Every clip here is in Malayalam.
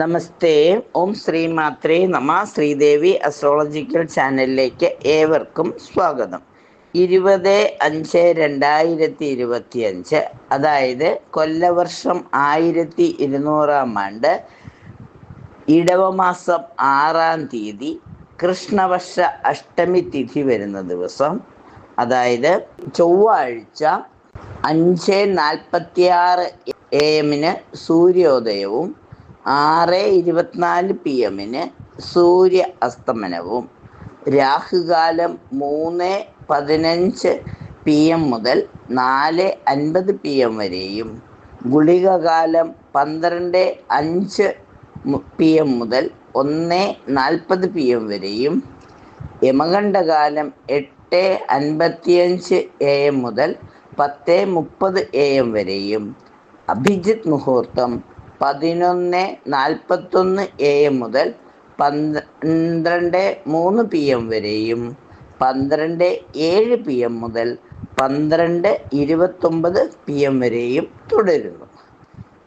നമസ്തേ. ഓം ശ്രീ മാത്രേ നമ. ശ്രീദേവി അസ്ട്രോളജിക്കൽ ചാനലിലേക്ക് ഏവർക്കും സ്വാഗതം. 20/5/2025, അതായത് കൊല്ലവർഷം 1200 ആണ്ട്, ഇടവമാസം 6-ാം തീയതി, കൃഷ്ണപക്ഷ അഷ്ടമി തിഥി വരുന്ന ദിവസം, അതായത് ചൊവ്വാഴ്ച 5:46 AM സൂര്യോദയവും 6:24 PM Surya അസ്തമനവും, Rahukalam 3:15 PM മുതൽ 4:50 PM വരെയും, ഗുളികകാലം 12:05 PM മുതൽ 1:40 PM വരെയും, യമകണ്ഠകാലം 8:55 AM മുതൽ 10:30 AM വരെയും, അഭിജിത്ത് മുഹൂർത്തം 11:41 AM മുതൽ 12:03 PM വരെയും, 12:07 PM മുതൽ 12:29 PM വരെയും തുടരുന്നു.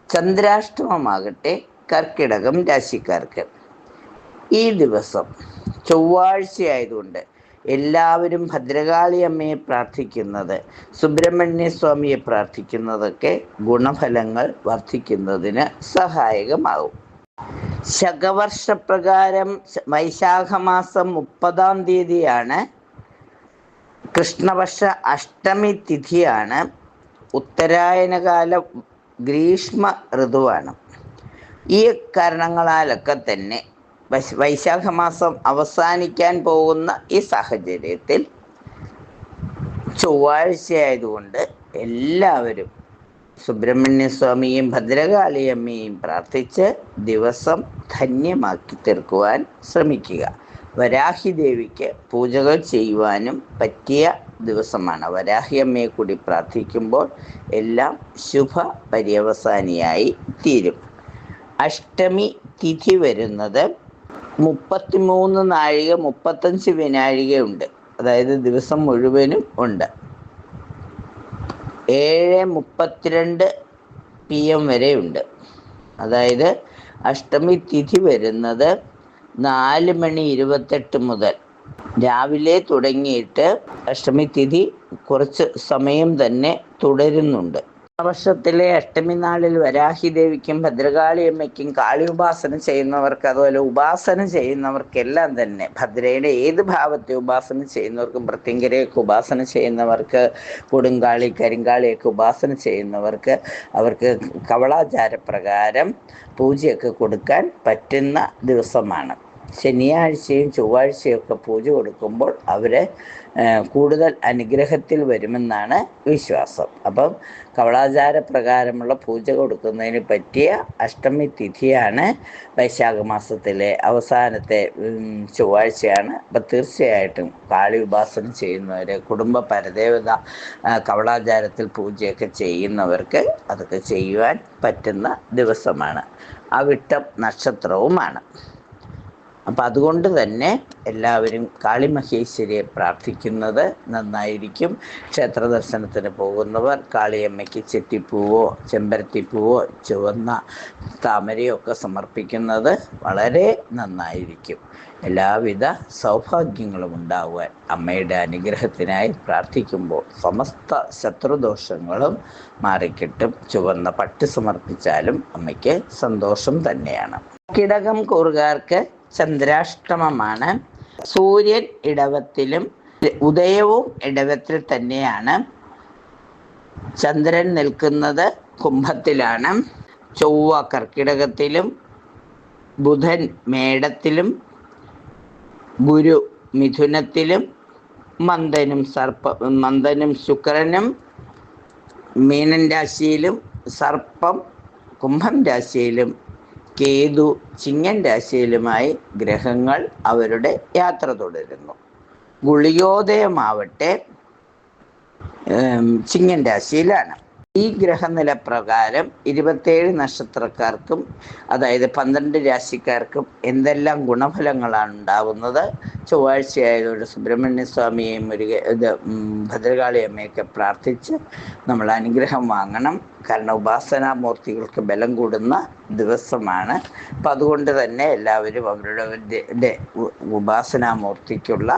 ചന്ദ്രാഷ്ടമമാകട്ടെ കർക്കിടകം രാശിക്കാർക്ക്. ഈ ദിവസം ചൊവ്വാഴ്ചയായതുകൊണ്ട് എല്ലാവരും ഭദ്രകാളി അമ്മയെ പ്രാർത്ഥിക്കുന്നത്, സുബ്രഹ്മണ്യ സ്വാമിയെ പ്രാർത്ഥിക്കുന്നതൊക്കെ ഗുണഫലങ്ങൾ വർദ്ധിക്കുന്നതിന് സഹായകമാകും. ശകവർഷപ്രകാരം വൈശാഖമാസം 30-ാം തീയതിയാണ് കൃഷ്ണപക്ഷ അഷ്ടമി തിഥിയാണ്. ഉത്തരായനകാല ഗ്രീഷ്മ ഋതുവാണ്. ഈ കാരണങ്ങളാലൊക്കെ തന്നെ വൈശാഖമാസം അവസാനിക്കാൻ പോകുന്ന ഈ സാഹചര്യത്തിൽ ചൊവ്വാഴ്ചയായതുകൊണ്ട് എല്ലാവരും സുബ്രഹ്മണ്യ സ്വാമിയെയും ഭദ്രകാളിയമ്മയെയും പ്രാർത്ഥിച്ച് ദിവസം ധന്യമാക്കി തീർക്കുവാൻ ശ്രമിക്കുക. വരാഹി ദേവിക്ക് പൂജകൾ ചെയ്യുവാനും പറ്റിയ ദിവസമാണ്. വരാഹി അമ്മയെ കൂടി പ്രാർത്ഥിക്കുമ്പോൾ എല്ലാം ശുഭ പര്യവസാനിയായി തീരും. അഷ്ടമി തിഥി വരുന്നത് 33 നാഴിക 35 വിനാഴികയുണ്ട്. അതായത് ദിവസം മുഴുവനും ഉണ്ട്. 7:32 PM വരെ ഉണ്ട്. അതായത് അഷ്ടമി തിഥി വരുന്നത് 4:28 മുതൽ രാവിലെ തുടങ്ങിയിട്ട് അഷ്ടമി തിഥി കുറച്ച് സമയം തന്നെ തുടരുന്നുണ്ട്. വർഷത്തിലെ അഷ്ടമി നാളിൽ വരാഹി ദേവിക്കും ഭദ്രകാളി അമ്മയ്ക്കും കാളി ഉപാസന ചെയ്യുന്നവർക്ക്, അതുപോലെ ഉപാസന ചെയ്യുന്നവർക്കെല്ലാം തന്നെ, ഭദ്രയുടെ ഏത് ഭാവത്തെ ഉപാസന ചെയ്യുന്നവർക്കും, പ്രത്യങ്കരയൊക്കെ ഉപാസന ചെയ്യുന്നവർക്ക്, കൊടുങ്കാളി കരിങ്കാളിയൊക്കെ ഉപാസന ചെയ്യുന്നവർക്ക്, അവർക്ക് കവളാചാരപ്രകാരം പൂജയൊക്കെ കൊടുക്കാൻ പറ്റുന്ന ദിവസമാണ്. ശനിയാഴ്ചയും ചൊവ്വാഴ്ചയൊക്കെ പൂജ കൊടുക്കുമ്പോൾ അവർ കൂടുതൽ അനുഗ്രഹത്തിൽ വരുമെന്നാണ് വിശ്വാസം. അപ്പം കവളാചാരപ്രകാരമുള്ള പൂജ കൊടുക്കുന്നതിന് പറ്റിയ അഷ്ടമി തിഥിയാണ് വൈശാഖ മാസത്തിലെ അവസാനത്തെ ചൊവ്വാഴ്ചയാണ്. അപ്പം തീർച്ചയായിട്ടും കാളി ഉപാസന ചെയ്യുന്നവർ, കുടുംബ പരദേവത കവളാചാരത്തിൽ പൂജയൊക്കെ ചെയ്യുന്നവർക്ക് അതൊക്കെ ചെയ്യുവാൻ പറ്റുന്ന ദിവസമാണ്. അവിട്ടം നക്ഷത്രവുമാണ്. അപ്പം അതുകൊണ്ട് തന്നെ എല്ലാവരും കാളിമഹേശ്വരിയെ പ്രാർത്ഥിക്കുന്നത് നന്നായിരിക്കും. ക്ഷേത്ര ദർശനത്തിന് പോകുന്നവർ കാളിയമ്മയ്ക്ക് ചെത്തിപ്പൂവോ ചെമ്പരത്തിപ്പൂവോ ചുവന്ന താമരയോ ഒക്കെ സമർപ്പിക്കുന്നത് വളരെ നന്നായിരിക്കും. എല്ലാവിധ സൗഭാഗ്യങ്ങളും ഉണ്ടാകുവാൻ അമ്മയുടെ അനുഗ്രഹത്തിനായി പ്രാർത്ഥിക്കുമ്പോൾ സമസ്ത ശത്രുദോഷങ്ങളും മാറിക്കിട്ടും. ചുവന്ന പട്ട് സമർപ്പിച്ചാലും അമ്മയ്ക്ക് സന്തോഷം തന്നെയാണ്. കർക്കിടകം കൂറുകാർക്ക് ചന്ദ്രാഷ്ടമമാണ്. സൂര്യൻ ഇടവത്തിലും ഉദയവും ഇടവത്തിൽ തന്നെയാണ്. ചന്ദ്രൻ നിൽക്കുന്നത് കുംഭത്തിലാണ്. ചൊവ്വ കർക്കിടകത്തിലും ബുധൻ മേടത്തിലും ഗുരു മിഥുനത്തിലും മന്ദനും ശുക്രനും മീനൻ രാശിയിലും സർപ്പം കുംഭം രാശിയിലും കേതു ചിങ്ങൻ രാശിയിലുമായി ഗ്രഹങ്ങൾ അവരുടെ യാത്ര തുടരുന്നു. ഗുളികോദയമാവട്ടെ ചിങ്ങൻ രാശിയിലാണ്. ഈ ഗ്രഹനില പ്രകാരം 27 നക്ഷത്രക്കാർക്കും, അതായത് 12 രാശിക്കാർക്കും എന്തെല്ലാം ഗുണഫലങ്ങളാണ് ഉണ്ടാവുന്നത്. ചൊവ്വാഴ്ചയായതോടെ സുബ്രഹ്മണ്യ സ്വാമിയെയും ഭദ്രകാളി അമ്മയൊക്കെ പ്രാർത്ഥിച്ച് നമ്മൾ അനുഗ്രഹം വാങ്ങണം. കാരണം ഉപാസനാമൂർത്തികൾക്ക് ബലം കൂടുന്ന ദിവസമാണ്. അപ്പം അതുകൊണ്ട് തന്നെ എല്ലാവരും അവരുടെ ഉപാസനാമൂർത്തിക്കുള്ള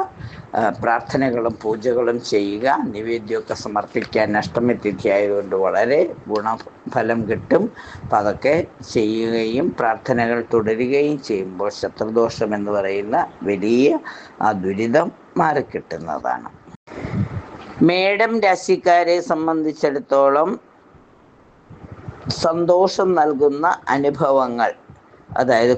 പ്രാർത്ഥനകളും പൂജകളും ചെയ്യുക. നിവേദ്യമൊക്കെ സമർപ്പിക്കാൻ അഷ്ടമി തിഥി ആയതുകൊണ്ട് വളരെ ഗുണഫലം കിട്ടും. അപ്പം അതൊക്കെ ചെയ്യുകയും പ്രാർത്ഥനകൾ തുടരുകയും ചെയ്യുമ്പോൾ ശത്രുദോഷം എന്ന് പറയുന്ന വലിയ ആ ദുരിതം മാറിക്കിട്ടുന്നതാണ്. മേടം രാശിക്കാരെ സംബന്ധിച്ചിടത്തോളം സന്തോഷം നൽകുന്ന അനുഭവങ്ങൾ, അതായത്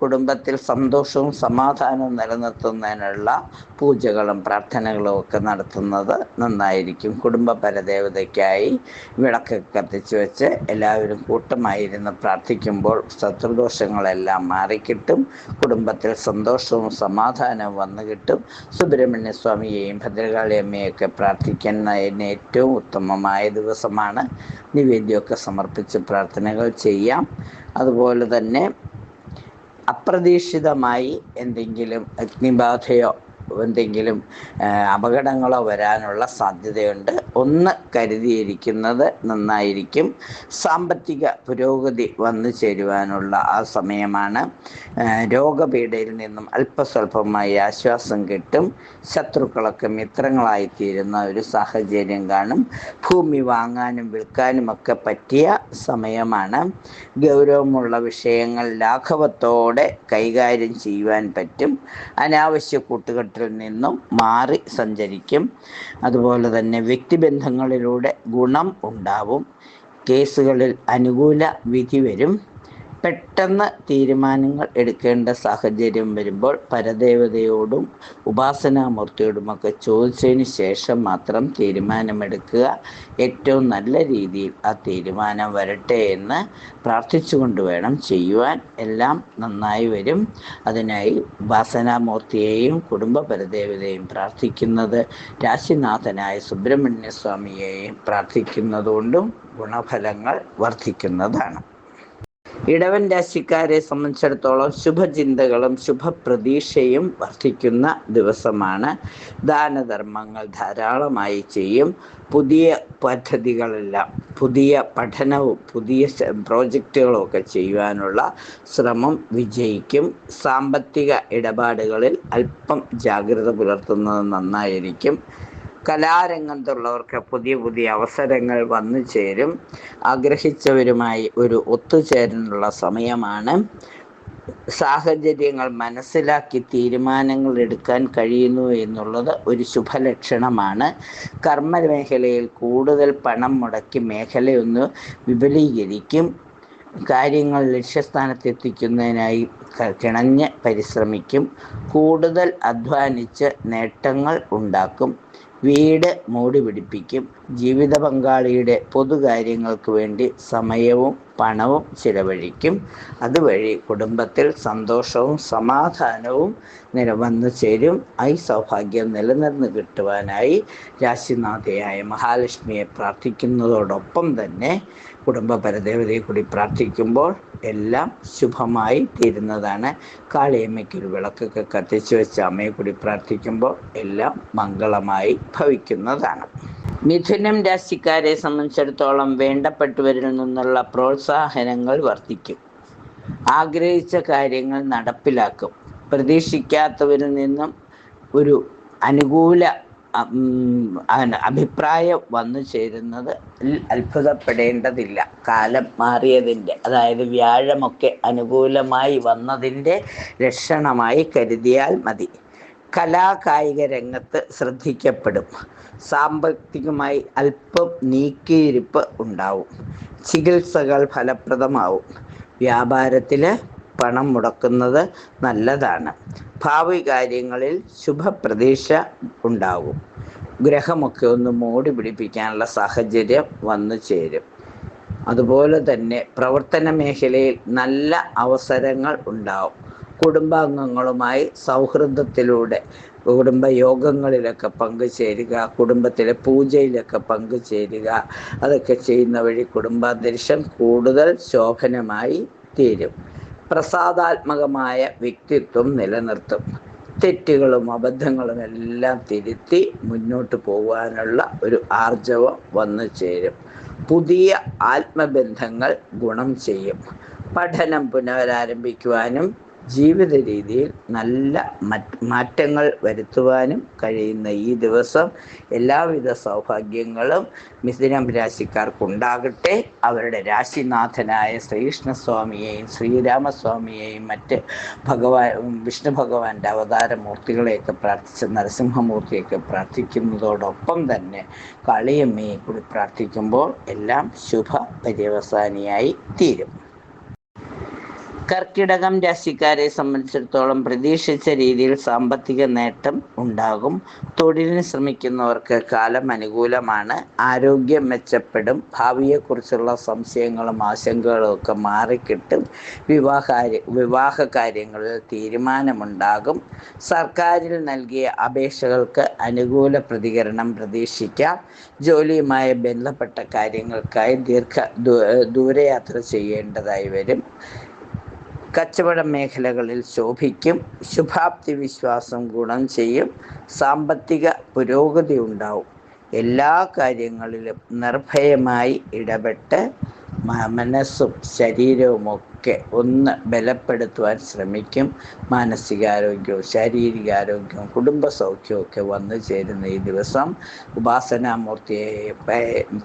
കുടുംബത്തിൽ സന്തോഷവും സമാധാനവും നിലനിർത്തുന്നതിനുള്ള പൂജകളും പ്രാർത്ഥനകളും ഒക്കെ നടത്തുന്നത് നന്നായിരിക്കും. കുടുംബ പരദേവതയ്ക്കായി വിളക്ക് കത്തിച്ചു വെച്ച് എല്ലാവരും കൂട്ടമായിരുന്ന് പ്രാർത്ഥിക്കുമ്പോൾ ശത്രുദോഷങ്ങളെല്ലാം മാറിക്കിട്ടും. കുടുംബത്തിൽ സന്തോഷവും സമാധാനവും വന്നു കിട്ടും. സുബ്രഹ്മണ്യ സ്വാമിയെയും ഭദ്രകാളി അമ്മയൊക്കെ പ്രാർത്ഥിക്കുന്നതിന് ഏറ്റവും ഉത്തമമായ ദിവസമാണ്. നിവേദ്യമൊക്കെ സമർപ്പിച്ച് പ്രാർത്ഥനകൾ ചെയ്യാം. അതുപോലെ തന്നെ അപ്രതീക്ഷിതമായി എന്തെങ്കിലും അഗ്നിബാധയോ എന്തെങ്കിലും അപകടങ്ങളോ വരാനുള്ള സാധ്യതയുണ്ട്. ഒന്ന് കരുതിയിരിക്കുന്നത് നന്നായിരിക്കും. സാമ്പത്തിക പുരോഗതി വന്നു ചേരുവാനുള്ള ആ സമയമാണ്. രോഗപീഠയിൽ നിന്നും അല്പസ്വല്പമായി ആശ്വാസം കിട്ടും. ശത്രുക്കളൊക്കെ മിത്രങ്ങളായിത്തീരുന്ന ഒരു സാഹചര്യം കാണും. ഭൂമി വാങ്ങാനും വിൽക്കാനുമൊക്കെ പറ്റിയ സമയമാണ്. ഗൗരവമുള്ള വിഷയങ്ങൾ ലാഘവത്തോടെ കൈകാര്യം ചെയ്യുവാൻ പറ്റും. അനാവശ്യ കൂട്ടുകെട്ടിൽ നിന്നും മാറി സഞ്ചരിക്കും. അതുപോലെ തന്നെ വ്യക്തിബന്ധങ്ങളിലൂടെ ഗുണം ഉണ്ടാവും. കേസുകളിൽ അനുകൂല വിധി വരും. പെട്ടെന്ന് തീരുമാനങ്ങൾ എടുക്കേണ്ട സാഹചര്യം വരുമ്പോൾ പരദേവതയോടും ഉപാസനാമൂർത്തിയോടുമൊക്കെ ചോദിച്ചതിന് ശേഷം മാത്രം തീരുമാനമെടുക്കുക. ഏറ്റവും നല്ല രീതിയിൽ ആ തീരുമാനം വരട്ടെ എന്ന് പ്രാർത്ഥിച്ചുകൊണ്ട് വേണം ചെയ്യുവാൻ. എല്ലാം നന്നായി വരും. അതിനായി ഉപാസനാമൂർത്തിയെയും കുടുംബ പരദേവതയെയും പ്രാർത്ഥിക്കുന്നത്, രാശിനാഥനായ സുബ്രഹ്മണ്യ സ്വാമിയെയും പ്രാർത്ഥിക്കുന്നതുകൊണ്ടും ഗുണഫലങ്ങൾ വർദ്ധിക്കുന്നതാണ്. ഇടവൻ രാശിക്കാരെ സംബന്ധിച്ചിടത്തോളം ശുഭചിന്തകളും ശുഭപ്രതീക്ഷയും വർദ്ധിക്കുന്ന ദിവസമാണ്. ദാനധർമ്മങ്ങൾ ധാരാളമായി ചെയ്യും. പുതിയ പദ്ധതികളെല്ലാം, പുതിയ പഠനവും പുതിയ പ്രോജക്റ്റുകളും ഒക്കെ ചെയ്യുവാനുള്ള ശ്രമം വിജയിക്കും. സാമ്പത്തിക ഇടപാടുകളിൽ അല്പം ജാഗ്രത പുലർത്തുന്നത് നന്നായിരിക്കും. കലാരംഗത്തുള്ളവർക്ക് പുതിയ പുതിയ അവസരങ്ങൾ വന്നു ചേരും. ആഗ്രഹിച്ചവരുമായി ഒരു ഒത്തുചേരലുള്ള സമയമാണ്. സാഹചര്യങ്ങൾ മനസ്സിലാക്കി തീരുമാനങ്ങൾ എടുക്കാൻ കഴിയുന്നു എന്നുള്ളത് ഒരു ശുഭലക്ഷണമാണ്. കർമ്മമേഖലയിൽ കൂടുതൽ പണം മുടക്കി മേഖലയൊന്ന് വിപുലീകരിക്കും. കാര്യങ്ങൾ ലക്ഷ്യസ്ഥാനത്തെത്തിക്കുന്നതിനായി കിണഞ്ഞ് പരിശ്രമിക്കും. കൂടുതൽ അധ്വാനിച്ച് നേട്ടങ്ങൾ ഉണ്ടാക്കും. വീട് മോടി പിടിപ്പിക്കും. ജീവിത പങ്കാളിയുടെ പൊതുകാര്യങ്ങൾക്ക് വേണ്ടി സമയവും പണവും ചിലവഴിക്കും. അതുവഴി കുടുംബത്തിൽ സന്തോഷവും സമാധാനവും വന്നു ചേരും. ഈ സൗഭാഗ്യം നിലനിർന്ന് കിട്ടുവാനായി രാശിനാഥയായ മഹാലക്ഷ്മിയെ പ്രാർത്ഥിക്കുന്നതോടൊപ്പം തന്നെ കുടുംബ പരദേവതയെ കൂടി പ്രാർത്ഥിക്കുമ്പോൾ എല്ലാം ശുഭമായി തീരുന്നതാണ്. കാളിയമ്മയ്ക്കൊരു വിളക്കൊക്കെ കത്തിച്ചു വെച്ച അമ്മയെ കൂടി പ്രാർത്ഥിക്കുമ്പോൾ എല്ലാം മംഗളമായി ഭവിക്കുന്നതാണ്. മിഥുനം രാശിക്കാരെ സംബന്ധിച്ചിടത്തോളം വേണ്ടപ്പെട്ടവരിൽ നിന്നുള്ള പ്രോത്സാഹനങ്ങൾ വർദ്ധിക്കും. ആഗ്രഹിച്ച കാര്യങ്ങൾ നടപ്പിലാക്കും. പ്രതീക്ഷിക്കാത്തവരിൽ നിന്നും ഒരു അനുകൂല അഭിപ്രായം വന്നു ചേരുന്നത് അത്ഭുതപ്പെടേണ്ടതില്ല. കാലം മാറിയതിൻ്റെ, അതായത് വ്യാഴമൊക്കെ അനുകൂലമായി വന്നതിൻ്റെ ലക്ഷണമായി കരുതിയാൽ മതി. കലാകായിക രംഗത്ത് ശ്രദ്ധിക്കപ്പെടും. സാമ്പത്തികമായി അല്പം നീക്കിയിരിപ്പ് ഉണ്ടാവും. ചികിത്സകൾ ഫലപ്രദമാവും. വ്യാപാരത്തിൽ പണം മുടക്കുന്നത് നല്ലതാണ്. ഭാവി കാര്യങ്ങളിൽ ശുഭപ്രതീക്ഷ ഉണ്ടാകും. ഗ്രഹമൊക്കെ ഒന്ന് മോടി പിടിപ്പിക്കാനുള്ള സാഹചര്യം വന്നു ചേരും. അതുപോലെ തന്നെ പ്രവർത്തന മേഖലയിൽ നല്ല അവസരങ്ങൾ ഉണ്ടാവും. കുടുംബാംഗങ്ങളുമായി സൗഹൃദത്തിലൂടെ കുടുംബയോഗങ്ങളിലൊക്കെ പങ്കുചേരുക, കുടുംബത്തിലെ പൂജയിലൊക്കെ പങ്കുചേരുക, അതൊക്കെ ചെയ്യുന്ന വഴി കുടുംബാന്തരീക്ഷം കൂടുതൽ ശോഭനമായി തീരും. പ്രസാദാത്മകമായ വ്യക്തിത്വം നിലനിർത്തും. തെറ്റുകളും അബദ്ധങ്ങളും എല്ലാം തിരുത്തി മുന്നോട്ട് പോകാനുള്ള ഒരു ആർജവം വന്നു ചേരും. പുതിയ ആത്മബന്ധങ്ങൾ ഗുണം ചെയ്യും. പഠനം പുനരാരംഭിക്കുവാനും ജീവിത രീതിയിൽ നല്ല മാറ്റങ്ങൾ വരുത്തുവാനും കഴിയുന്ന ഈ ദിവസം എല്ലാവിധ സൗഭാഗ്യങ്ങളും മിഥുനം രാശിക്കാർക്കുണ്ടാകട്ടെ. അവരുടെ രാശിനാഥനായ ശ്രീകൃഷ്ണസ്വാമിയെയും ശ്രീരാമസ്വാമിയെയും മറ്റ് വിഷ്ണു ഭഗവാന്റെ അവതാരമൂർത്തികളെയൊക്കെ പ്രാർത്ഥിച്ച് നരസിംഹമൂർത്തിയൊക്കെ പ്രാർത്ഥിക്കുന്നതോടൊപ്പം തന്നെ കാളിയമ്മയെ കൂടി പ്രാർത്ഥിക്കുമ്പോൾ എല്ലാം ശുഭ പര്യവസാനിയായി തീരും. കർക്കിടകം രാശിക്കാരെ സംബന്ധിച്ചിടത്തോളം പ്രതീക്ഷിച്ച രീതിയിൽ സാമ്പത്തിക നേട്ടം ഉണ്ടാകും. തൊഴിലിന് ശ്രമിക്കുന്നവർക്ക് കാലം അനുകൂലമാണ്. ആരോഗ്യം മെച്ചപ്പെടും. ഭാവിയെക്കുറിച്ചുള്ള സംശയങ്ങളും ആശങ്കകളും ഒക്കെ മാറിക്കിട്ടും. വിവാഹ കാര്യങ്ങളിൽ തീരുമാനമുണ്ടാകും. സർക്കാരിൽ നൽകിയ അപേക്ഷകൾക്ക് അനുകൂല പ്രതികരണം പ്രതീക്ഷിക്കാം. ജോലിയുമായി ബന്ധപ്പെട്ട കാര്യങ്ങൾക്കായി ദൂരയാത്ര ചെയ്യേണ്ടതായി വരും. കച്ചവട മേഖലകളിൽ ശോഭിക്കും. ശുഭാപ്തി വിശ്വാസം ഗുണം ചെയ്യും. സാമ്പത്തിക പുരോഗതി ഉണ്ടാവും. എല്ലാ കാര്യങ്ങളിലും നിർഭയമായി ഇടപെട്ട് മനസ്സും ശരീരവുമൊക്കെ ഒന്ന് ബലപ്പെടുത്തുവാൻ ശ്രമിക്കും. മാനസികാരോഗ്യവും ശാരീരികാരോഗ്യവും കുടുംബസൗഖ്യവും ഒക്കെ വന്നു ചേരുന്ന ഈ ദിവസം ഉപാസനാമൂർത്തിയെ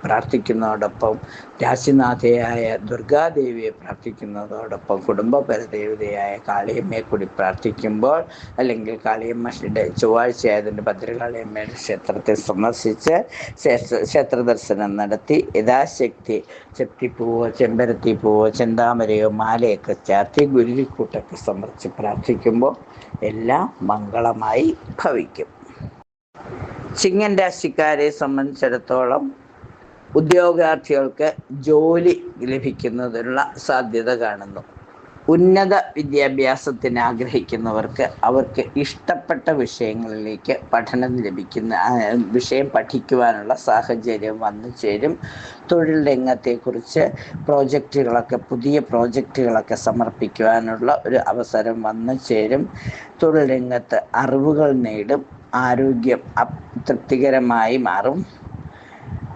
പ്രാർത്ഥിക്കുന്നതോടൊപ്പം രാശിനാഥയായ ദുർഗാദേവിയെ പ്രാർത്ഥിക്കുന്നതോടൊപ്പം കുടുംബപരദേവതയായ കാളിയമ്മയെ കൂടി പ്രാർത്ഥിക്കുമ്പോൾ, അല്ലെങ്കിൽ കാളിയമ്മയുടെ ചൊവ്വാഴ്ചയായതിൻ്റെ ഭദ്രകാളിയമ്മയുടെ ക്ഷേത്രത്തെ സന്ദർശിച്ച് ക്ഷേത്ര ദർശനം നടത്തി യഥാശക്തി ചെത്തിപ്പൂവോ ചെമ്പരത്തിപ്പൂവോ ചെന്താമരയോ മാലയൊക്കെ ചാർത്തി ഗുരുവിക്കൂട്ടൊക്കെ സമർപ്പിച്ച് പ്രാർത്ഥിക്കുമ്പോൾ എല്ലാം മംഗളമായി ഭവിക്കും. ചിങ്ങൻ രാശിക്കാരെ സംബന്ധിച്ചിടത്തോളം ഉദ്യോഗാർത്ഥികൾക്ക് ജോലി ലഭിക്കുന്നതിനുള്ള സാധ്യത കാണുന്നു. ഉന്നത വിദ്യാഭ്യാസത്തിന് ആഗ്രഹിക്കുന്നവർക്ക് അവർക്ക് ഇഷ്ടപ്പെട്ട വിഷയങ്ങളിലേക്ക് വിഷയം പഠിക്കുവാനുള്ള സാഹചര്യം വന്നു ചേരും. തൊഴിൽ രംഗത്തെക്കുറിച്ച് പുതിയ പ്രോജക്റ്റുകളൊക്കെ സമർപ്പിക്കുവാനുള്ള ഒരു അവസരം വന്നു ചേരും. തൊഴിൽ രംഗത്ത് അറിവുകൾ നേടും. ആരോഗ്യം തൃപ്തികരമായി മാറും.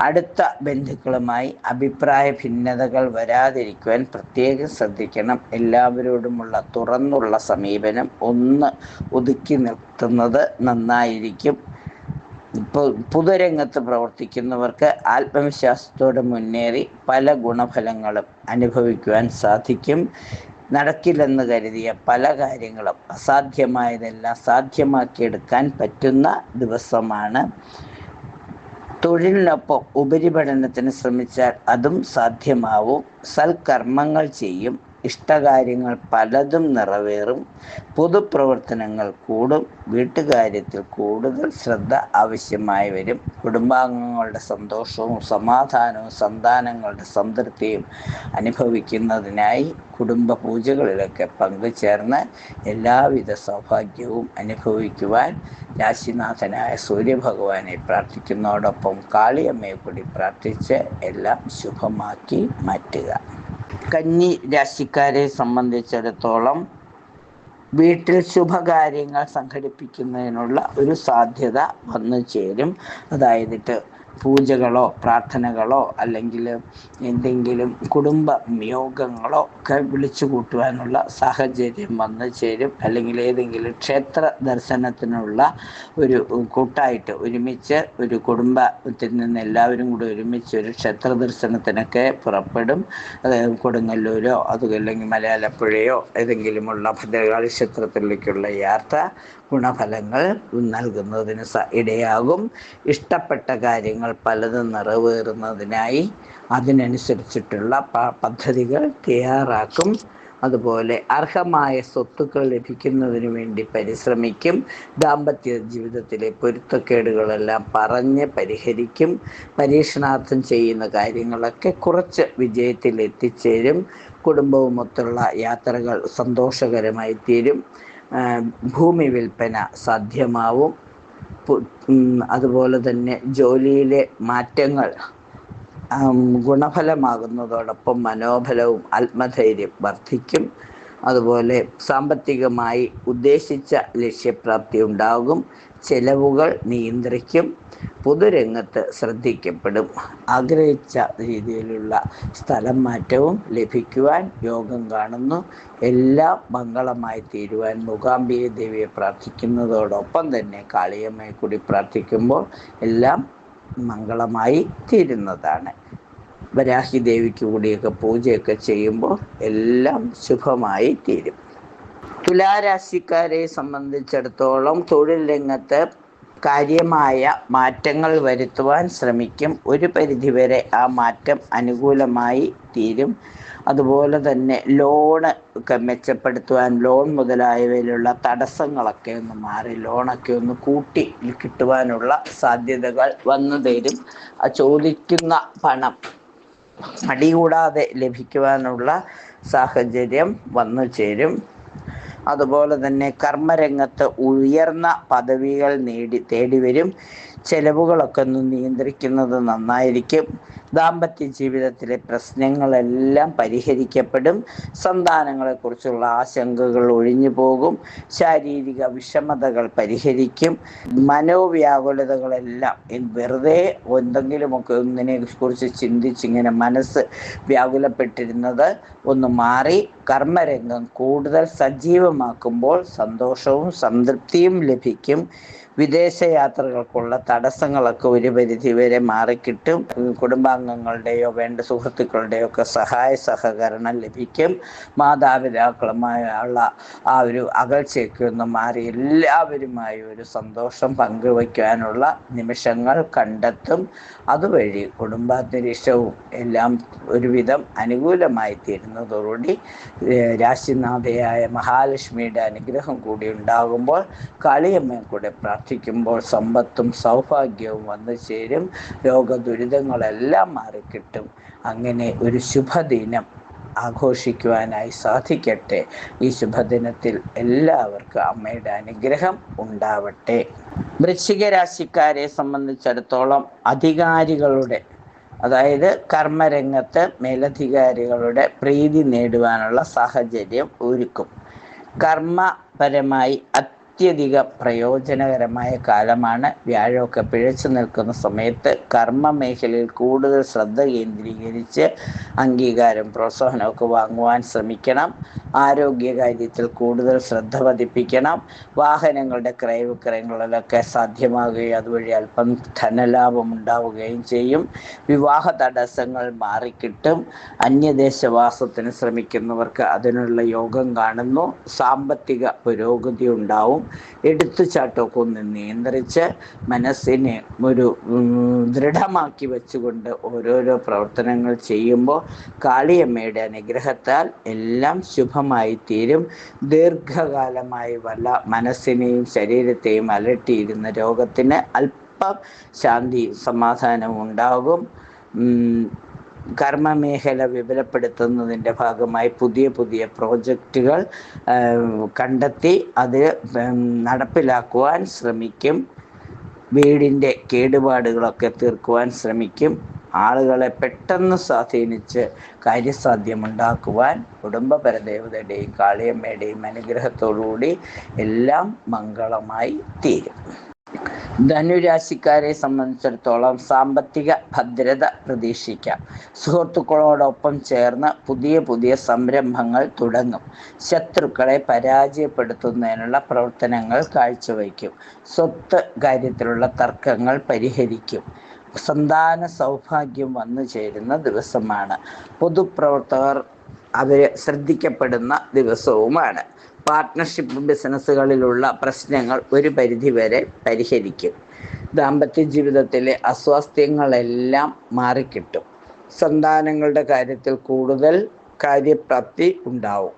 അടുത്ത ബന്ധുക്കളുമായി അഭിപ്രായ ഭിന്നതകൾ വരാതിരിക്കുവാൻ പ്രത്യേകം ശ്രദ്ധിക്കണം. എല്ലാവരോടുമുള്ള തുറന്നുള്ള സമീപനം ഒന്ന് ഒതുക്കി നിർത്തുന്നത് നന്നായിരിക്കും. പൊതുരംഗത്ത് പ്രവർത്തിക്കുന്നവർക്ക് ആത്മവിശ്വാസത്തോടെ മുന്നേറി പല ഗുണഫലങ്ങളും അനുഭവിക്കുവാൻ സാധിക്കും. നടക്കില്ലെന്ന് കരുതിയ പല കാര്യങ്ങളും അസാധ്യമായതെല്ലാം സാധ്യമാക്കിയെടുക്കാൻ പറ്റുന്ന ദിവസമാണ്. തൊഴിലിനൊപ്പം ഉപരിപഠനത്തിന് ശ്രമിച്ചാൽ അതും സാധ്യമാവും. സൽക്കർമ്മങ്ങൾ ചെയ്യും. ഇഷ്ടകാര്യങ്ങൾ പലതും നിറവേറും. പൊതുപ്രവർത്തനങ്ങൾ കൂടും. വീട്ടുകാര്യത്തിൽ കൂടുതൽ ശ്രദ്ധ ആവശ്യമായി വരും. കുടുംബാംഗങ്ങളുടെ സന്തോഷവും സമാധാനവും സന്താനങ്ങളുടെ സംതൃപ്തിയും അനുഭവിക്കുന്നതിനായി കുടുംബ പൂജകളിലൊക്കെ പങ്കുചേർന്ന് എല്ലാവിധ സൗഭാഗ്യവും അനുഭവിക്കുവാൻ രാശിനാഥനായ സൂര്യഭഗവാനെ പ്രാർത്ഥിക്കുന്നതോടൊപ്പം കാളിയമ്മയെ കൂടി പ്രാർത്ഥിച്ച് എല്ലാം ശുഭമാക്കി മാറ്റുക. കന്നി രാശിക്കാരെ സംബന്ധിച്ചിടത്തോളം വീട്ടിൽ ശുഭകാര്യങ്ങൾ സംഘടിപ്പിക്കുന്നതിനുള്ള ഒരു സാധ്യത വന്നു ചേരും. അതായത് പൂജകളോ പ്രാർത്ഥനകളോ അല്ലെങ്കിൽ എന്തെങ്കിലും കുടുംബ യോഗങ്ങളോ ഒക്കെ വിളിച്ചു കൂട്ടുവാനുള്ള സാഹചര്യം വന്നു ചേരും. അല്ലെങ്കിൽ ഏതെങ്കിലും ക്ഷേത്ര ദർശനത്തിനുള്ള ഒരു കൂട്ടായിട്ട് ഒരുമിച്ച് ഒരു കുടുംബത്തിൽ നിന്ന് എല്ലാവരും കൂടി ഒരുമിച്ച് ഒരു ക്ഷേത്ര ദർശനത്തിനൊക്കെ പുറപ്പെടും. കൊടുങ്ങല്ലൂരോ അല്ലെങ്കിൽ മലയാലപ്പുഴയോ ഏതെങ്കിലുമുള്ള ഭദ്രകാളി ക്ഷേത്രത്തിലേക്കുള്ള യാത്ര ഗുണഫലങ്ങൾ നൽകുന്നതിന് ഇടയാകും. ഇഷ്ടപ്പെട്ട കാര്യങ്ങൾ പലതും നിറവേറുന്നതിനായി അതിനനുസരിച്ചിട്ടുള്ള പദ്ധതികൾ തയ്യാറാക്കും. അതുപോലെ അർഹമായ സ്വത്തുക്കൾ ലഭിക്കുന്നതിന് വേണ്ടി പരിശ്രമിക്കും. ദാമ്പത്യ ജീവിതത്തിലെ പൊരുത്തക്കേടുകളെല്ലാം പറഞ്ഞ് പരിഹരിക്കും. പരീക്ഷണാർത്ഥം ചെയ്യുന്ന കാര്യങ്ങളൊക്കെ കുറച്ച് വിജയത്തിൽ എത്തിച്ചേരും. കുടുംബവുമൊത്തുള്ള യാത്രകൾ സന്തോഷകരമായി തീരും. ഭൂമി വിൽപ്പന സാധ്യമാവും. അതുപോലെ തന്നെ ജോലിയിലെ മാറ്റങ്ങൾ ഗുണഫലമാകുന്നതോടൊപ്പം മനോബലവും ആത്മധൈര്യം വർദ്ധിക്കും. അതുപോലെ സാമ്പത്തികമായി ഉദ്ദേശിച്ച ലക്ഷ്യപ്രാപ്തി ഉണ്ടാകും. ചെലവുകൾ നിയന്ത്രിക്കും. പൊതുരംഗത്ത് ശ്രദ്ധിക്കപ്പെടും. ആഗ്രഹിച്ച രീതിയിലുള്ള സ്ഥലം മാറ്റവും ലഭിക്കുവാൻ യോഗം കാണുന്നു. എല്ലാം മംഗളമായി തീരുവാൻ മൂകാംബിക ദേവിയെ പ്രാർത്ഥിക്കുന്നതോടൊപ്പം തന്നെ കാളിയമ്മയെ കൂടി പ്രാർത്ഥിക്കുമ്പോൾ എല്ലാം മംഗളമായി തീരുന്നതാണ്. വരാഹി ദേവിക്ക് കൂടിയൊക്കെ പൂജയൊക്കെ ചെയ്യുമ്പോൾ എല്ലാം ശുഭമായി തീരും. തുലാരാശിക്കാരെ സംബന്ധിച്ചിടത്തോളം തൊഴിൽ രംഗത്ത് കാര്യമായ മാറ്റങ്ങൾ വരുത്തുവാൻ ശ്രമിക്കും. ഒരു പരിധിവരെ ആ മാറ്റം അനുകൂലമായി തീരും. അതുപോലെ തന്നെ ലോണ് ഒക്കെ മെച്ചപ്പെടുത്തുവാൻ, ലോൺ മുതലായവയിലുള്ള തടസ്സങ്ങളൊക്കെ ഒന്ന് മാറി ലോണൊക്കെ ഒന്ന് കൂട്ടി കിട്ടുവാനുള്ള സാധ്യതകൾ വന്നു തരും. ചോദിക്കുന്ന പണം മടികൂടാതെ ലഭിക്കുവാനുള്ള സാഹചര്യം വന്നു ചേരും. അതുപോലെ തന്നെ കർമ്മരംഗത്ത് ഉയർന്ന പദവികൾ തേടി വരും. ചെലവുകളൊക്കെ ഒന്ന് നിയന്ത്രിക്കുന്നത് നന്നായിരിക്കും. ദാമ്പത്യ ജീവിതത്തിലെ പ്രശ്നങ്ങളെല്ലാം പരിഹരിക്കപ്പെടും. സന്താനങ്ങളെക്കുറിച്ചുള്ള ആശങ്കകൾ ഒഴിഞ്ഞു പോകും. ശാരീരിക വിഷമതകൾ പരിഹരിക്കും. മനോവ്യാകുലതകളെല്ലാം വെറുതെ എന്തെങ്കിലുമൊക്കെ ഒന്നിനെ കുറിച്ച് ചിന്തിച്ചിങ്ങനെ മനസ്സ് വ്യാകുലപ്പെട്ടിരുന്നത് ഒന്ന് മാറി കർമ്മരംഗം കൂടുതൽ സജീവമാക്കുമ്പോൾ സന്തോഷവും സംതൃപ്തിയും ലഭിക്കും. വിദേശയാത്രകൾക്കുള്ള തടസ്സങ്ങളൊക്കെ ഒരു പരിധി വരെ മാറിക്കിട്ടും. കുടുംബാംഗങ്ങളുടെയോ വേണ്ട സുഹൃത്തുക്കളുടെയോ ഒക്കെ സഹായ സഹകരണം ലഭിക്കും. മാതാപിതാക്കളുമായുള്ള ആ ഒരു അകൽച്ചയൊക്കെ ഒന്ന് മാറി എല്ലാവരുമായി ഒരു സന്തോഷം പങ്കുവയ്ക്കാനുള്ള നിമിഷങ്ങൾ കണ്ടെത്തും. അതുവഴി കുടുംബാന്തരീക്ഷവും എല്ലാം ഒരുവിധം അനുകൂലമായി തീരുന്നതോടുകൂടി രാശിനാഥയായ മഹാലക്ഷ്മിയുടെ അനുഗ്രഹം കൂടി ഉണ്ടാകുമ്പോൾ കാളിയമ്മയെ കൂടെ പ്രാർത്ഥിക്കുമ്പോൾ സമ്പത്തും സൗഭാഗ്യവും വന്നു ചേരും. രോഗദുരിതങ്ങളെല്ലാം മാറിക്കിട്ടും. അങ്ങനെ ഒരു ശുഭദിനം ആഘോഷിക്കുവാനായി സാധിക്കട്ടെ. ഈ ശുഭദിനത്തിൽ എല്ലാവർക്കും അമ്മയുടെ അനുഗ്രഹം ഉണ്ടാവട്ടെ. വൃശ്ചിക രാശിക്കാരെ സംബന്ധിച്ചിടത്തോളം അധികാരികളുടെ, അതായത് കർമ്മരംഗത്ത് മേലധികാരികളുടെ പ്രീതി നേടുവാനുള്ള സാഹചര്യം ഒരുക്കും. കർമ്മപരമായി അത്യധികം പ്രയോജനകരമായ കാലമാണ്. വ്യാഴമൊക്കെ പിഴച്ചു നിൽക്കുന്ന സമയത്ത് കർമ്മ മേഖലയിൽ കൂടുതൽ ശ്രദ്ധ കേന്ദ്രീകരിച്ച് അംഗീകാരം പ്രോത്സാഹനമൊക്കെ വാങ്ങുവാൻ ശ്രമിക്കണം. ആരോഗ്യകാര്യത്തിൽ കൂടുതൽ ശ്രദ്ധ പതിപ്പിക്കണം. വാഹനങ്ങളുടെ ക്രയവിക്രയങ്ങളിലൊക്കെ സാധ്യമാകുകയും അതുവഴി അല്പം ധനലാഭം ഉണ്ടാവുകയും ചെയ്യും. വിവാഹ തടസ്സങ്ങൾ മാറിക്കിട്ടും. അന്യദേശവാസത്തിന് ശ്രമിക്കുന്നവർക്ക് അതിനുള്ള യോഗം കാണുന്നു. സാമ്പത്തിക പുരോഗതി ഉണ്ടാവും. എടുത്തുചാട്ടമൊക്കെ ഒന്ന് നിയന്ത്രിച്ച് മനസ്സിനെ ഒരു ദൃഢമാക്കി വെച്ചുകൊണ്ട് ഓരോരോ പ്രവർത്തനങ്ങൾ ചെയ്യുമ്പോൾ കാളിയമ്മയുടെ അനുഗ്രഹത്താൽ എല്ലാം ശുഭമായി തീരും. ദീർഘകാലമായി വല്ല മനസ്സിനെയും ശരീരത്തെയും അലട്ടിയിരുന്ന രോഗത്തിന് അല്പം ശാന്തി സമാധാനവും ഉണ്ടാകും. കർമ്മമേഖല വിപുലപ്പെടുത്തുന്നതിൻ്റെ ഭാഗമായി പുതിയ പുതിയ പ്രോജക്റ്റുകൾ കണ്ടെത്തി അത് നടപ്പിലാക്കുവാൻ ശ്രമിക്കും. വീടിൻ്റെ കേടുപാടുകളൊക്കെ തീർക്കുവാൻ ശ്രമിക്കും. ആളുകളെ പെട്ടെന്ന് സ്വാധീനിച്ച് കാര്യസാധ്യമുണ്ടാക്കുവാൻ കുടുംബ പരദേവതയുടെയും കാളിയമ്മയുടെയും അനുഗ്രഹത്തോടുകൂടി എല്ലാം മംഗളമായി തീരും. ധനുരാശിക്കാരെ സംബന്ധിച്ചിടത്തോളം സാമ്പത്തിക ഭദ്രത പ്രതീക്ഷിക്കാം. സുഹൃത്തുക്കളോടൊപ്പം ചേർന്ന് പുതിയ പുതിയ സംരംഭങ്ങൾ തുടങ്ങും. ശത്രുക്കളെ പരാജയപ്പെടുത്തുന്നതിനുള്ള പ്രവർത്തനങ്ങൾ കാഴ്ചവയ്ക്കും. സ്വത്ത് കാര്യത്തിലുള്ള തർക്കങ്ങൾ പരിഹരിക്കും. സന്താന സൗഭാഗ്യം വന്നു ചേരുന്ന ദിവസമാണ്. പൊതുപ്രവർത്തകർ അവർ ശ്രദ്ധിക്കപ്പെടുന്ന ദിവസവുമാണ്. പാർട്ട്ണർഷിപ്പ് ബിസിനസ്സുകളിലുള്ള പ്രശ്നങ്ങൾ ഒരു പരിധിവരെ പരിഹരിക്കും. ദാമ്പത്യ ജീവിതത്തിലെ അസ്വാസ്ഥ്യങ്ങളെല്ലാം മാറിക്കിട്ടും. സന്താനങ്ങളുടെ കാര്യത്തിൽ കൂടുതൽ കാര്യപ്രാപ്തി ഉണ്ടാവും.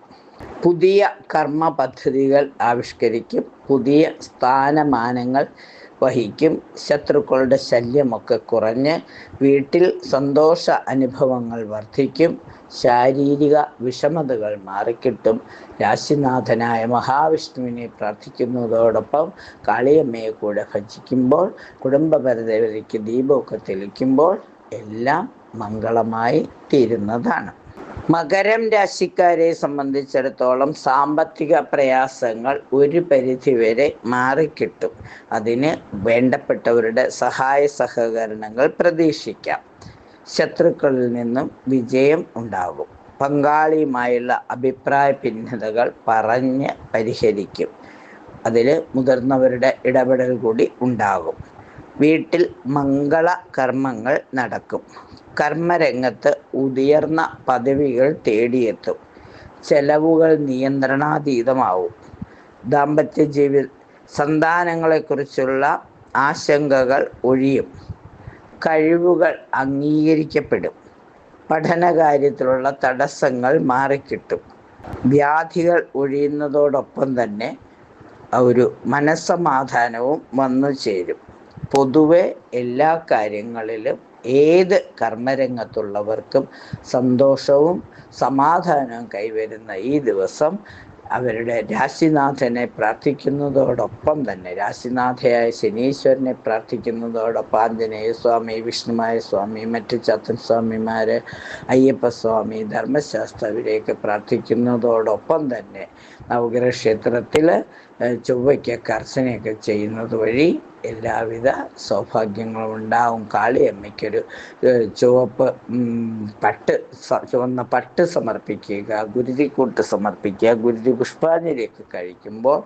പുതിയ കർമ്മ പദ്ധതികൾ ആവിഷ്കരിക്കും. പുതിയ സ്ഥാനമാനങ്ങൾ വഹിക്കും. ശത്രുക്കളുടെ ശല്യമൊക്കെ കുറഞ്ഞ് വീട്ടിൽ സന്തോഷ അനുഭവങ്ങൾ വർദ്ധിക്കും. ശാരീരിക വിഷമതകൾ മാറിക്കിട്ടും. രാശിനാഥനായ മഹാവിഷ്ണുവിനെ പ്രാർത്ഥിക്കുന്നതോടൊപ്പം കാളിയമ്മയെ കൂടെ ഭജിക്കുമ്പോൾ കുടുംബ പരദേവതയ്ക്ക് ദീപമൊക്കെ തെളിക്കുമ്പോൾ എല്ലാം മംഗളമായി തീരുന്നതാണ്. മകരം രാശിക്കാരെ സംബന്ധിച്ചിടത്തോളം സാമ്പത്തിക പ്രയാസങ്ങൾ ഒരു പരിധിവരെ മാറിക്കിട്ടും. അതിന് വേണ്ടപ്പെട്ടവരുടെ സഹായ സഹകരണങ്ങൾ പ്രതീക്ഷിക്കാം. ശത്രുക്കളിൽ നിന്നും വിജയം ഉണ്ടാകും. പങ്കാളിയുമായുള്ള അഭിപ്രായ ഭിന്നതകൾ പറഞ്ഞ് പരിഹരിക്കും. അതിൽ മുതിർന്നവരുടെ ഇടപെടൽ കൂടി ഉണ്ടാകും. വീട്ടിൽ മംഗള കർമ്മങ്ങൾ നടക്കും. കർമ്മരംഗത്ത് ഉയർന്ന പദവികൾ തേടിയെത്തും. ചെലവുകൾ നിയന്ത്രണാതീതമാവും. ദാമ്പത്യ സന്താനങ്ങളെക്കുറിച്ചുള്ള ആശങ്കകൾ ഒഴിയും. കഴിവുകൾ അംഗീകരിക്കപ്പെടും. പഠനകാര്യത്തിലുള്ള തടസ്സങ്ങൾ മാറിക്കിട്ടും. വ്യാധികൾ ഒഴിയുന്നതോടൊപ്പം തന്നെ ഒരു മനസ്സമാധാനവും വന്നു ചേരും. പൊതുവെ എല്ലാ കാര്യങ്ങളിലും ഏത് കർമ്മരംഗത്തുള്ളവർക്കും സന്തോഷവും സമാധാനവും കൈവരുന്ന ഈ ദിവസം അവരുടെ രാശിനാഥനെ പ്രാർത്ഥിക്കുന്നതോടൊപ്പം തന്നെ രാശിനാഥയായ ശനീശ്വരനെ പ്രാർത്ഥിക്കുന്നതോടൊപ്പം ആഞ്ജനേയ സ്വാമി, വിഷ്ണുമായ സ്വാമി, മറ്റ് ചത്തൻ സ്വാമിമാര്, അയ്യപ്പസ്വാമി, ധർമ്മശാസ്ത്ര ഇവരെയൊക്കെ പ്രാർത്ഥിക്കുന്നതോടൊപ്പം തന്നെ നവഗ്രഹ ക്ഷേത്രത്തിൽ ചൊവ്വയ്ക്ക് അർച്ചനയൊക്കെ ചെയ്യുന്നത് വഴി എല്ലാവിധ സൗഭാഗ്യങ്ങളും ഉണ്ടാവും. കാളിയമ്മയ്ക്കൊരു ചുവന്ന പട്ട് സമർപ്പിക്കുക, ഗുരുതിക്കൂട്ട് സമർപ്പിക്കുക, ഗുരുതി പുഷ്പാഞ്ജലിയൊക്കെ കഴിക്കുമ്പോൾ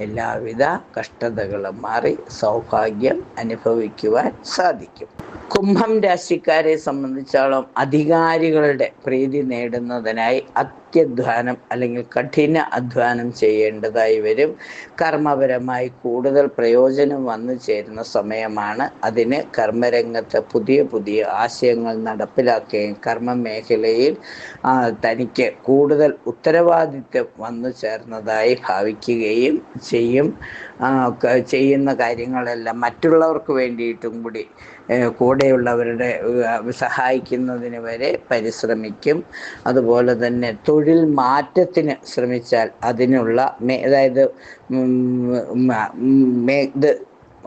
എല്ലാവിധ കഷ്ടതകളും മാറി സൗഭാഗ്യം അനുഭവിക്കുവാൻ സാധിക്കും. കുംഭം രാശിക്കാരെ സംബന്ധിച്ചോളം അധികാരികളുടെ പ്രീതി നേടുന്നതിനായി അത്യധ്വാനം അല്ലെങ്കിൽ കഠിന അധ്വാനം ചെയ്യേണ്ടതായി വരും. കർമ്മപരമായി കൂടുതൽ പ്രയോജനം വന്നു ചേരുന്ന സമയമാണ്. അതിന് കർമ്മരംഗത്ത് പുതിയ പുതിയ ആശയങ്ങൾ നടപ്പിലാക്കുകയും കർമ്മ മേഖലയിൽ തനിക്ക് കൂടുതൽ ഉത്തരവാദിത്വം വന്നു ചേർന്നതായി ഭാവിക്കുകയും ചെയ്യും. ചെയ്യുന്ന കാര്യങ്ങളെല്ലാം മറ്റുള്ളവർക്ക് വേണ്ടിയിട്ടും കൂടി കൂടെയുള്ളവരുടെ സഹായിക്കുന്നതിന് വരെ പരിശ്രമിക്കും. അതുപോലെ തന്നെ തൊഴിൽ മാറ്റത്തിന് ശ്രമിച്ചാൽ അതിനുള്ള അതായത്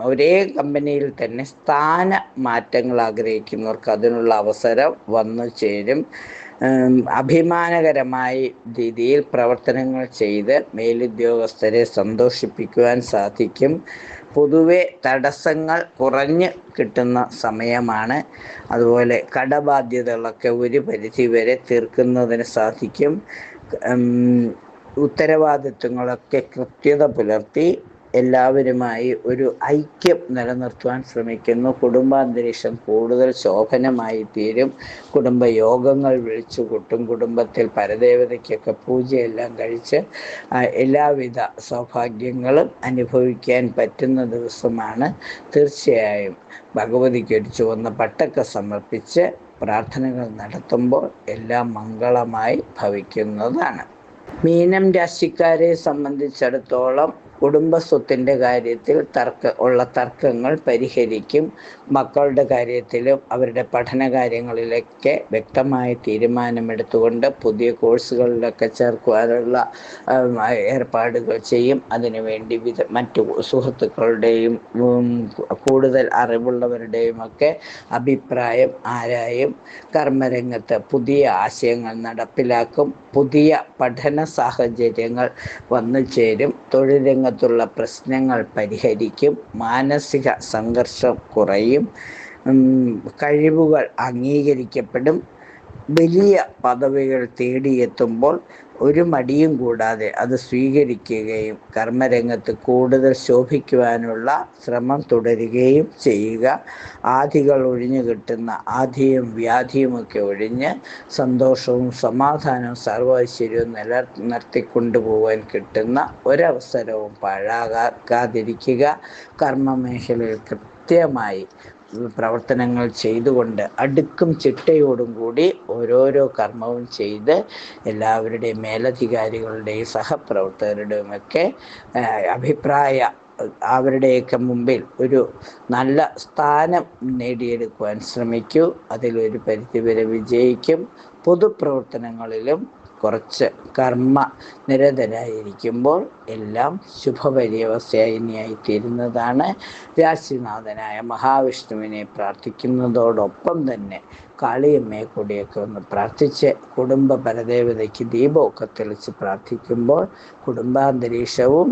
ഒരേ കമ്പനിയിൽ തന്നെ സ്ഥാന മാറ്റങ്ങൾ ആഗ്രഹിക്കുന്നവർക്ക് അതിനുള്ള അവസരം വന്നു ചേരും. അഭിമാനകരമായ രീതിയിൽ പ്രവർത്തനങ്ങൾ ചെയ്ത് മേലുദ്യോഗസ്ഥരെ സന്തോഷിപ്പിക്കുവാൻ സാധിക്കും. പൊതുവെ തടസ്സങ്ങൾ കുറഞ്ഞ് കിട്ടുന്ന സമയമാണ്. അതുപോലെ കടബാധ്യതകളൊക്കെ ഒരു പരിധിവരെ തീർക്കുന്നതിന് സാധിക്കും. ഉത്തരവാദിത്വങ്ങളൊക്കെ കൃത്യത പുലർത്തി എല്ലാവരുമായി ഒരു ഐക്യം നിലനിർത്തുവാൻ ശ്രമിക്കുന്നു. കുടുംബാന്തരീക്ഷം കൂടുതൽ ശോഭനമായി തീരും. കുടുംബയോഗങ്ങൾ വിളിച്ചു കൂട്ടും. കുടുംബത്തിൽ പരദേവതയ്ക്കൊക്കെ പൂജയെല്ലാം കഴിച്ച് എല്ലാവിധ സൗഭാഗ്യങ്ങളും അനുഭവിക്കാൻ പറ്റുന്ന ദിവസമാണ്. തീർച്ചയായും ഭഗവതിക്ക് ഒരു ചുവന്ന പട്ടൊക്കെ സമർപ്പിച്ച് പ്രാർത്ഥനകൾ നടത്തുമ്പോൾ എല്ലാം മംഗളമായി ഭവിക്കുന്നതാണ്. മീനം രാശിക്കാരെ സംബന്ധിച്ചിടത്തോളം കുടുംബസ്വത്തിൻ്റെ കാര്യത്തിൽ തർക്കങ്ങൾ പരിഹരിക്കും. മക്കളുടെ കാര്യത്തിലും അവരുടെ പഠന കാര്യങ്ങളിലൊക്കെ വ്യക്തമായ തീരുമാനമെടുത്തുകൊണ്ട് പുതിയ കോഴ്സുകളിലൊക്കെ ചേർക്കുവാനുള്ള ഏർപ്പാടുകൾ ചെയ്യും. അതിനുവേണ്ടി മറ്റു സുഹൃത്തുക്കളുടെയും കൂടുതൽ അറിവുള്ളവരുടെയും ഒക്കെ അഭിപ്രായം ആരായും. കർമ്മരംഗത്ത് പുതിയ ആശയങ്ങൾ നടപ്പിലാക്കും. പുതിയ പഠന സാഹചര്യങ്ങൾ വന്നു ചേരും. തൊഴിൽ രംഗത്തുള്ള പ്രശ്നങ്ങൾ പരിഹരിക്കും. മാനസിക സംഘർഷം കുറയും. കഴിവുകൾ അംഗീകരിക്കപ്പെടും. വലിയ പദവികൾ തേടിയെത്തുമ്പോൾ ഒരു മടിയും കൂടാതെ അത് സ്വീകരിക്കുകയും കർമ്മരംഗത്ത് കൂടുതൽ ശോഭിക്കുവാനുള്ള ശ്രമം തുടരുകയും ചെയ്യുക. ആധികൾ ഒഴിഞ്ഞു കിട്ടുന്ന ആധിയും വ്യാധിയുമൊക്കെ ഒഴിഞ്ഞ് സന്തോഷവും സമാധാനവും സർവൈശ്വര്യവും നിലനിർത്തിക്കൊണ്ടുപോകാൻ കിട്ടുന്ന ഒരവസരവും പാഴാകാതിരിക്കുക. കർമ്മമേഖലയിൽ കൃത്യമായി പ്രവർത്തനങ്ങൾ ചെയ്തുകൊണ്ട് അടുക്കും ചിട്ടയോടും കൂടി ഓരോരോ കർമ്മവും ചെയ്ത് എല്ലാവരുടെയും മേലധികാരികളുടെയും സഹപ്രവർത്തകരുടെയും ഒക്കെ അവരുടെയൊക്കെ മുമ്പിൽ ഒരു നല്ല സ്ഥാനം നേടിയെടുക്കുവാൻ ശ്രമിക്കൂ. അതിലൊരു പരിധിവരെ വിജയിക്കും. പൊതുപ്രവർത്തനങ്ങളിലും കുറച്ച് കർമ്മ നിരതരായിരിക്കുമ്പോൾ എല്ലാം ശുഭപര്യവസായിനിയായി തീരുന്നതാണ്. രാശിനാഥനായ മഹാവിഷ്ണുവിനെ പ്രാർത്ഥിക്കുന്നതോടൊപ്പം തന്നെ കാളിയമ്മയെ കൂടിയൊക്കെ ഒന്ന് പ്രാർത്ഥിച്ച് കുടുംബ പരദേവതയ്ക്ക് ദീപമൊക്കെ തെളിച്ച് പ്രാർത്ഥിക്കുമ്പോൾ കുടുംബാന്തരീക്ഷവും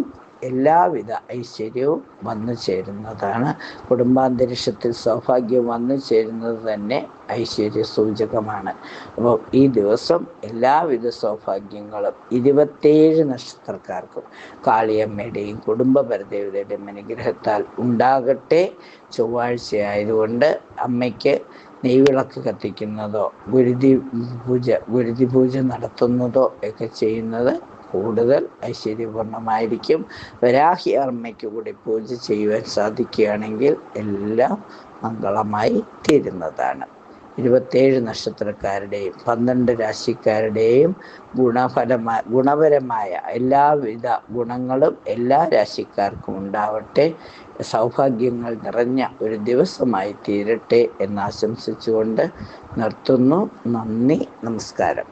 എല്ലാവിധ ഐശ്വര്യവും വന്നു ചേരുന്നതാണ്. കുടുംബാന്തരീക്ഷത്തിൽ സൗഭാഗ്യം വന്നു ചേരുന്നത് തന്നെ ഐശ്വര്യ സൂചകമാണ്. അപ്പോൾ ഈ ദിവസം എല്ലാവിധ സൗഭാഗ്യങ്ങളും 27 നക്ഷത്രക്കാർക്കും കാളിയമ്മയുടെയും കുടുംബ പരദേവതയുടെയും അനുഗ്രഹത്താൽ ഉണ്ടാകട്ടെ. ചൊവ്വാഴ്ചയായതുകൊണ്ട് അമ്മയ്ക്ക് നെയ്വിളക്ക് കത്തിക്കുന്നതോ ഗുരുതി പൂജ നടത്തുന്നതോ ഒക്കെ ചെയ്യുന്നത് കൂടുതൽ ഐശ്വര്യപൂർണമായിരിക്കും. വരാഹി അമ്മയ്ക്ക് കൂടി പൂജ ചെയ്യുവാൻ സാധിക്കുകയാണെങ്കിൽ എല്ലാം മംഗളമായി തീരുന്നതാണ്. 27 നക്ഷത്രക്കാരുടെയും 12 രാശിക്കാരുടെയും ഗുണപരമായ എല്ലാവിധ ഗുണങ്ങളും എല്ലാ രാശിക്കാർക്കും ഉണ്ടാവട്ടെ. സൗഭാഗ്യങ്ങൾ നിറഞ്ഞ ഒരു ദിവസമായി തീരട്ടെ എന്ന് ആശംസിച്ചുകൊണ്ട് നിർത്തുന്നു. നന്ദി, നമസ്കാരം.